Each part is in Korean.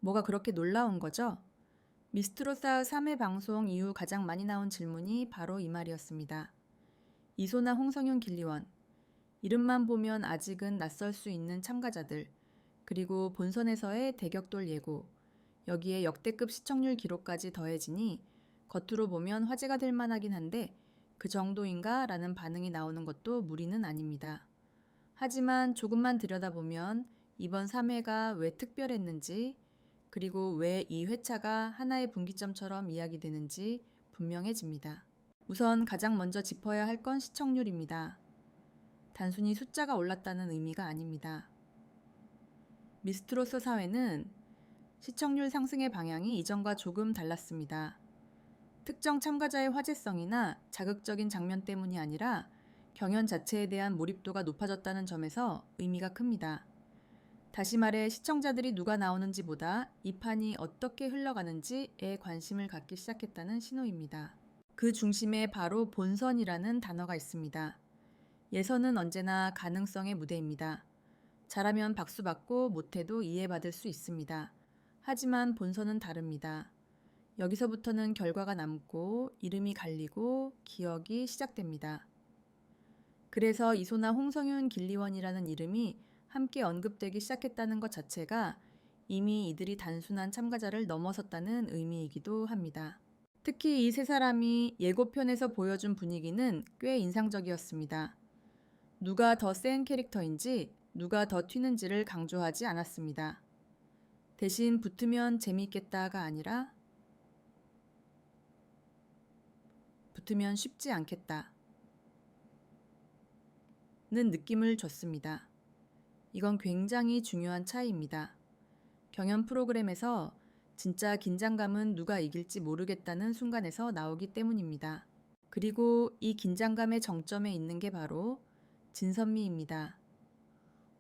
뭐가 그렇게 놀라운 거죠? 미스트로사 3회 방송 이후 가장 많이 나온 질문이 바로 이 말이었습니다. 이소나 홍성윤 길리원, 이름만 보면 아직은 낯설 수 있는 참가자들, 그리고 본선에서의 대격돌 예고, 여기에 역대급 시청률 기록까지 더해지니 겉으로 보면 화제가 될 만하긴 한데 그 정도인가? 라는 반응이 나오는 것도 무리는 아닙니다. 하지만 조금만 들여다보면 이번 3회가 왜 특별했는지, 그리고 왜 이 회차가 하나의 분기점처럼 이야기되는지 분명해집니다. 우선 가장 먼저 짚어야 할 건 시청률입니다. 단순히 숫자가 올랐다는 의미가 아닙니다. 미스트로스 사회는 시청률 상승의 방향이 이전과 조금 달랐습니다. 특정 참가자의 화제성이나 자극적인 장면 때문이 아니라 경연 자체에 대한 몰입도가 높아졌다는 점에서 의미가 큽니다. 다시 말해 시청자들이 누가 나오는지보다 이 판이 어떻게 흘러가는지에 관심을 갖기 시작했다는 신호입니다. 그 중심에 바로 본선이라는 단어가 있습니다. 예선은 언제나 가능성의 무대입니다. 잘하면 박수 받고 못해도 이해받을 수 있습니다. 하지만 본선은 다릅니다. 여기서부터는 결과가 남고 이름이 갈리고 기억이 시작됩니다. 그래서 이소나 홍성윤 길리원이라는 이름이 함께 언급되기 시작했다는 것 자체가 이미 이들이 단순한 참가자를 넘어섰다는 의미이기도 합니다. 특히 이 세 사람이 예고편에서 보여준 분위기는 꽤 인상적이었습니다. 누가 더 센 캐릭터인지, 누가 더 튀는지를 강조하지 않았습니다. 대신 붙으면 재미있겠다가 아니라 붙으면 쉽지 않겠다 는 느낌을 줬습니다. 이건 굉장히 중요한 차이입니다. 경연 프로그램에서 진짜 긴장감은 누가 이길지 모르겠다는 순간에서 나오기 때문입니다. 그리고 이 긴장감의 정점에 있는 게 바로 진선미입니다.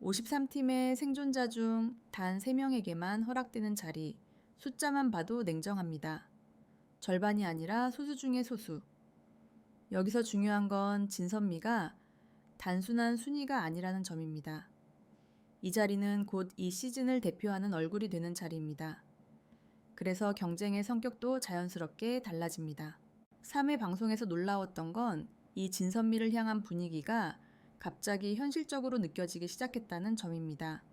53팀의 생존자 중 단 3명에게만 허락되는 자리, 숫자만 봐도 냉정합니다. 절반이 아니라 소수 중의 소수. 여기서 중요한 건 진선미가 단순한 순위가 아니라는 점입니다. 이 자리는 곧 이 시즌을 대표하는 얼굴이 되는 자리입니다. 그래서 경쟁의 성격도 자연스럽게 달라집니다. 3회 방송에서 놀라웠던 건 이 진선미를 향한 분위기가 갑자기 현실적으로 느껴지기 시작했다는 점입니다.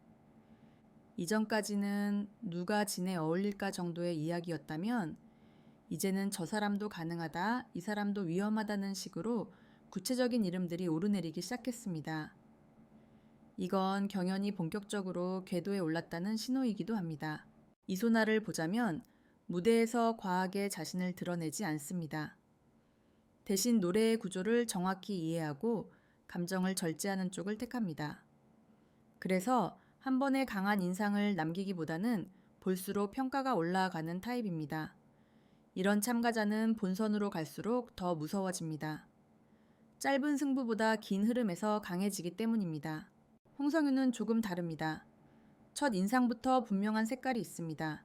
이전까지는 누가 진에 어울릴까 정도의 이야기였다면 이제는 저 사람도 가능하다, 이 사람도 위험하다는 식으로 구체적인 이름들이 오르내리기 시작했습니다. 이건 경연이 본격적으로 궤도에 올랐다는 신호이기도 합니다. 이소나를 보자면 무대에서 과하게 자신을 드러내지 않습니다. 대신 노래의 구조를 정확히 이해하고 감정을 절제하는 쪽을 택합니다. 그래서 한 번에 강한 인상을 남기기보다는 볼수록 평가가 올라가는 타입입니다. 이런 참가자는 본선으로 갈수록 더 무서워집니다. 짧은 승부보다 긴 흐름에서 강해지기 때문입니다. 홍성윤은 조금 다릅니다. 첫 인상부터 분명한 색깔이 있습니다.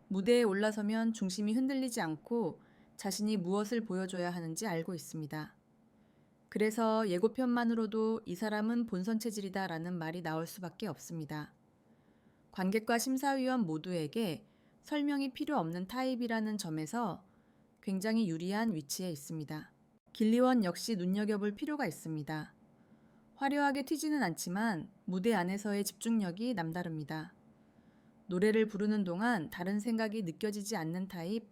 무대에 올라서면 중심이 흔들리지 않고 자신이 무엇을 보여줘야 하는지 알고 있습니다. 그래서 예고편만으로도 이 사람은 본선 체질이다 라는 말이 나올 수밖에 없습니다. 관객과 심사위원 모두에게 설명이 필요 없는 타입이라는 점에서 굉장히 유리한 위치에 있습니다. 길리원 역시 눈여겨볼 필요가 있습니다. 화려하게 튀지는 않지만 무대 안에서의 집중력이 남다릅니다. 노래를 부르는 동안 다른 생각이 느껴지지 않는 타입,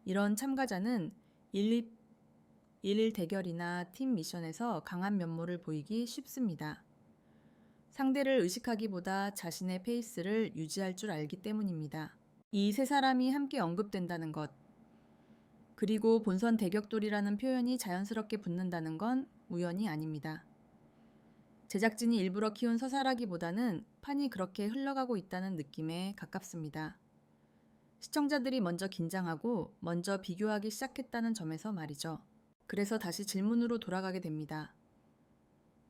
이런 참가자는 1일 대결이나 팀 미션에서 강한 면모를 보이기 쉽습니다. 상대를 의식하기보다 자신의 페이스를 유지할 줄 알기 때문입니다. 이 세 사람이 함께 언급된다는 것, 그리고 본선 대격돌이라는 표현이 자연스럽게 붙는다는 건 우연이 아닙니다. 제작진이 일부러 키운 서사라기보다는 판이 그렇게 흘러가고 있다는 느낌에 가깝습니다. 시청자들이 먼저 긴장하고 먼저 비교하기 시작했다는 점에서 말이죠. 그래서 다시 질문으로 돌아가게 됩니다.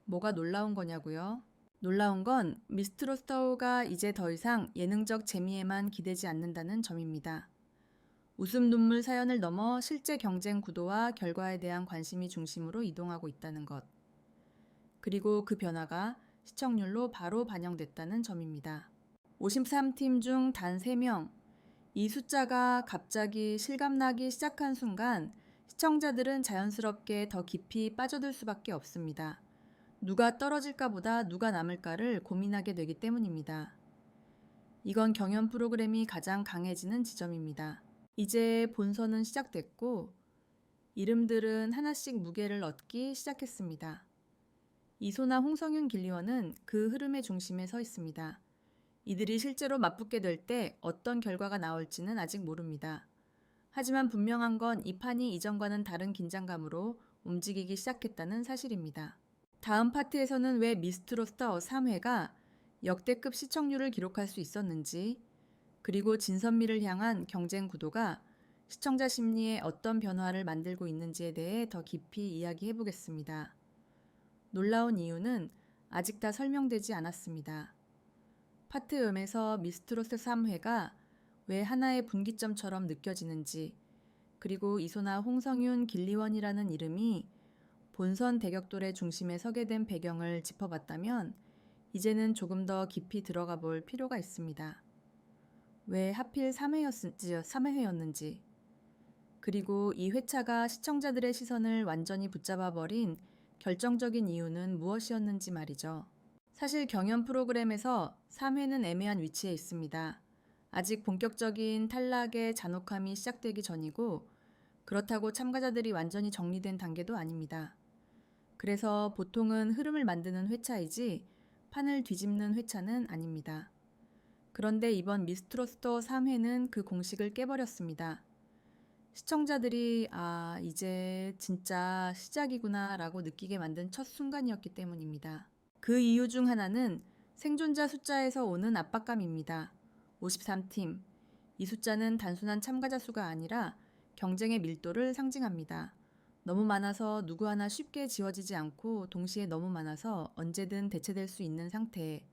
뭐가 놀라운 거냐고요? 놀라운 건 미스트로스터가 이제 더 이상 예능적 재미에만 기대지 않는다는 점입니다. 웃음 눈물 사연을 넘어 실제 경쟁 구도와 결과에 대한 관심이 중심으로 이동하고 있다는 것. 그리고 그 변화가 시청률로 바로 반영됐다는 점입니다. 53팀 중 단 3명. 이 숫자가 갑자기 실감나기 시작한 순간 시청자들은 자연스럽게 더 깊이 빠져들 수밖에 없습니다. 누가 떨어질까 보다 누가 남을까를 고민하게 되기 때문입니다. 이건 경연 프로그램이 가장 강해지는 지점입니다. 이제 본선은 시작됐고 이름들은 하나씩 무게를 얻기 시작했습니다. 이소나 홍성윤 길리원은 그 흐름의 중심에 서 있습니다. 이들이 실제로 맞붙게 될 때 어떤 결과가 나올지는 아직 모릅니다. 하지만 분명한 건 이 판이 이전과는 다른 긴장감으로 움직이기 시작했다는 사실입니다. 다음 파트에서는 왜 미스트로스터 3회가 역대급 시청률을 기록할 수 있었는지, 그리고 진선미를 향한 경쟁 구도가 시청자 심리에 어떤 변화를 만들고 있는지에 대해 더 깊이 이야기해 보겠습니다. 놀라운 이유는 아직 다 설명되지 않았습니다. 파트 음에서 미스트로스 3회가 왜 하나의 분기점처럼 느껴지는지, 그리고 이소나 홍성윤 길리원이라는 이름이 본선 대격돌의 중심에 서게 된 배경을 짚어봤다면 이제는 조금 더 깊이 들어가 볼 필요가 있습니다. 왜 하필 3회였는지, 그리고 이 회차가 시청자들의 시선을 완전히 붙잡아버린 결정적인 이유는 무엇이었는지 말이죠. 사실 경연 프로그램에서 3회는 애매한 위치에 있습니다. 아직 본격적인 탈락의 잔혹함이 시작되기 전이고 그렇다고 참가자들이 완전히 정리된 단계도 아닙니다. 그래서 보통은 흐름을 만드는 회차이지 판을 뒤집는 회차는 아닙니다. 그런데 이번 미스트로스터 3회는 그 공식을 깨버렸습니다. 시청자들이 이제 진짜 시작이구나 라고 느끼게 만든 첫 순간이었기 때문입니다. 그 이유 중 하나는 생존자 숫자에서 오는 압박감입니다. 53팀. 이 숫자는 단순한 참가자 수가 아니라 경쟁의 밀도를 상징합니다. 너무 많아서 누구 하나 쉽게 지워지지 않고 동시에 너무 많아서 언제든 대체될 수 있는 상태.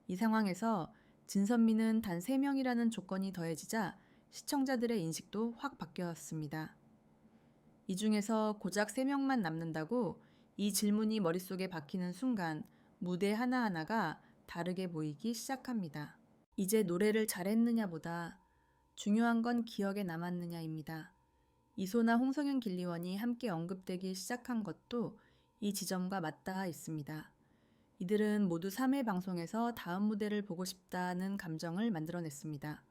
이 상황에서 진선미는 단 3명이라는 조건이 더해지자 시청자들의 인식도 확 바뀌었습니다. 이 중에서 고작 3명만 남는다고 이 질문이 머릿속에 박히는 순간 무대 하나하나가 다르게 보이기 시작합니다. 이제 노래를 잘했느냐보다 중요한 건 기억에 남았느냐입니다. 이소나 홍성윤 길리원이 함께 언급되기 시작한 것도 이 지점과 맞닿아 있습니다. 이들은 모두 3회 방송에서 다음 무대를 보고 싶다는 감정을 만들어냈습니다.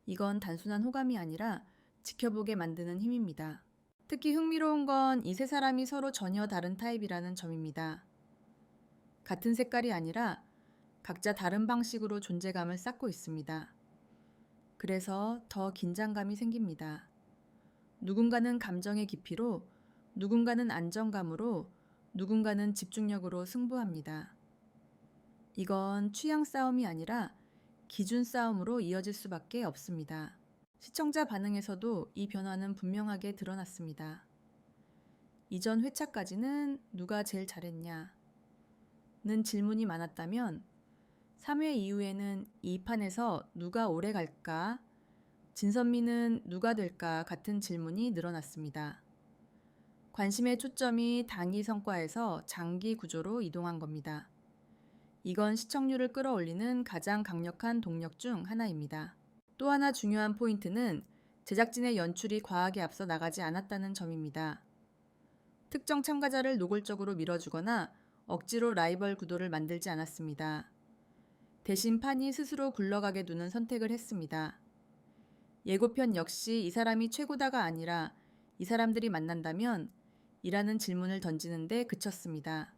이건 단순한 호감이 아니라 지켜보게 만드는 힘입니다. 특히 흥미로운 건 이 세 사람이 서로 전혀 다른 타입이라는 점입니다. 같은 색깔이 아니라 각자 다른 방식으로 존재감을 쌓고 있습니다. 그래서 더 긴장감이 생깁니다. 누군가는 감정의 깊이로, 누군가는 안정감으로, 누군가는 집중력으로 승부합니다. 이건 취향 싸움이 아니라 기준 싸움으로 이어질 수밖에 없습니다. 시청자 반응에서도 이 변화는 분명하게 드러났습니다. 이전 회차까지는 누가 제일 잘했냐는 질문이 많았다면 3회 이후에는 이 판에서 누가 오래 갈까, 진선미는 누가 될까 같은 질문이 늘어났습니다. 관심의 초점이 단기 성과에서 장기 구조로 이동한 겁니다. 이건 시청률을 끌어올리는 가장 강력한 동력 중 하나입니다. 또 하나 중요한 포인트는 제작진의 연출이 과하게 앞서 나가지 않았다는 점입니다. 특정 참가자를 노골적으로 밀어주거나 억지로 라이벌 구도를 만들지 않았습니다. 대신 판이 스스로 굴러가게 두는 선택을 했습니다. 예고편 역시 이 사람이 최고다가 아니라 이 사람들이 만난다면 이라는 질문을 던지는데 그쳤습니다.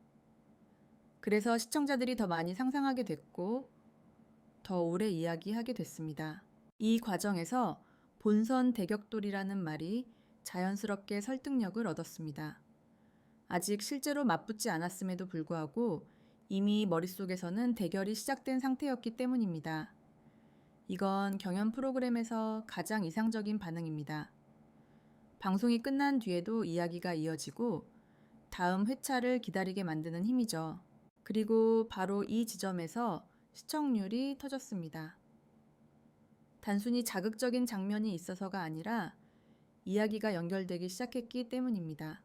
그래서 시청자들이 더 많이 상상하게 됐고 더 오래 이야기하게 됐습니다. 이 과정에서 본선 대격돌이라는 말이 자연스럽게 설득력을 얻었습니다. 아직 실제로 맞붙지 않았음에도 불구하고 이미 머릿속에서는 대결이 시작된 상태였기 때문입니다. 이건 경연 프로그램에서 가장 이상적인 반응입니다. 방송이 끝난 뒤에도 이야기가 이어지고 다음 회차를 기다리게 만드는 힘이죠. 그리고 바로 이 지점에서 시청률이 터졌습니다. 단순히 자극적인 장면이 있어서가 아니라 이야기가 연결되기 시작했기 때문입니다.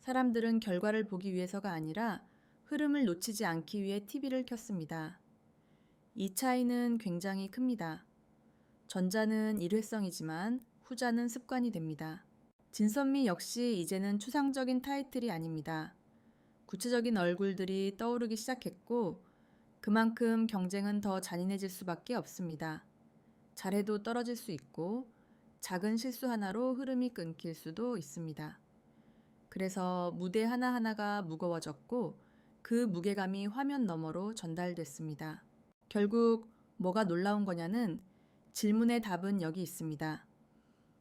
사람들은 결과를 보기 위해서가 아니라 흐름을 놓치지 않기 위해 TV를 켰습니다. 이 차이는 굉장히 큽니다. 전자는 일회성이지만 후자는 습관이 됩니다. 진선미 역시 이제는 추상적인 타이틀이 아닙니다. 구체적인 얼굴들이 떠오르기 시작했고 그만큼 경쟁은 더 잔인해질 수밖에 없습니다. 잘해도 떨어질 수 있고 작은 실수 하나로 흐름이 끊길 수도 있습니다. 그래서 무대 하나하나가 무거워졌고 그 무게감이 화면 너머로 전달됐습니다. 결국 뭐가 놀라운 거냐는 질문의 답은 여기 있습니다.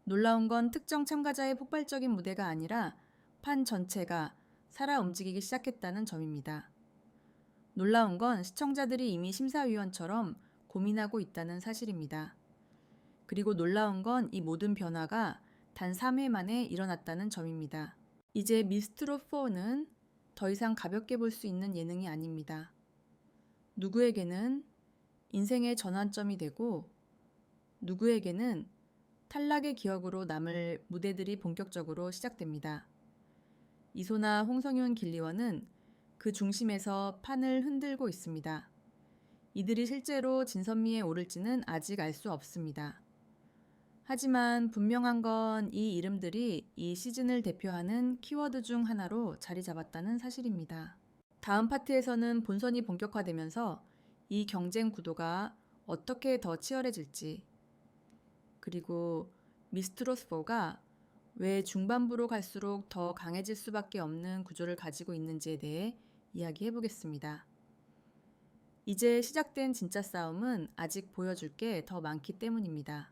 놀라운 건 특정 참가자의 폭발적인 무대가 아니라 판 전체가 살아 움직이기 시작했다는 점입니다. 놀라운 건 시청자들이 이미 심사위원처럼 고민하고 있다는 사실입니다. 그리고 놀라운 건 이 모든 변화가 단 3회 만에 일어났다는 점입니다. 이제 미스트롯4는 더 이상 가볍게 볼 수 있는 예능이 아닙니다. 누구에게는 인생의 전환점이 되고 누구에게는 탈락의 기억으로 남을 무대들이 본격적으로 시작됩니다. 이소나 홍성윤 길리원은 그 중심에서 판을 흔들고 있습니다. 이들이 실제로 진선미에 오를지는 아직 알 수 없습니다. 하지만 분명한 건 이 이름들이 이 시즌을 대표하는 키워드 중 하나로 자리 잡았다는 사실입니다. 다음 파트에서는 본선이 본격화되면서 이 경쟁 구도가 어떻게 더 치열해질지, 그리고 미스트롯4가 왜 중반부로 갈수록 더 강해질 수밖에 없는 구조를 가지고 있는지에 대해 이야기해 보겠습니다. 이제 시작된 진짜 싸움은 아직 보여줄 게 더 많기 때문입니다.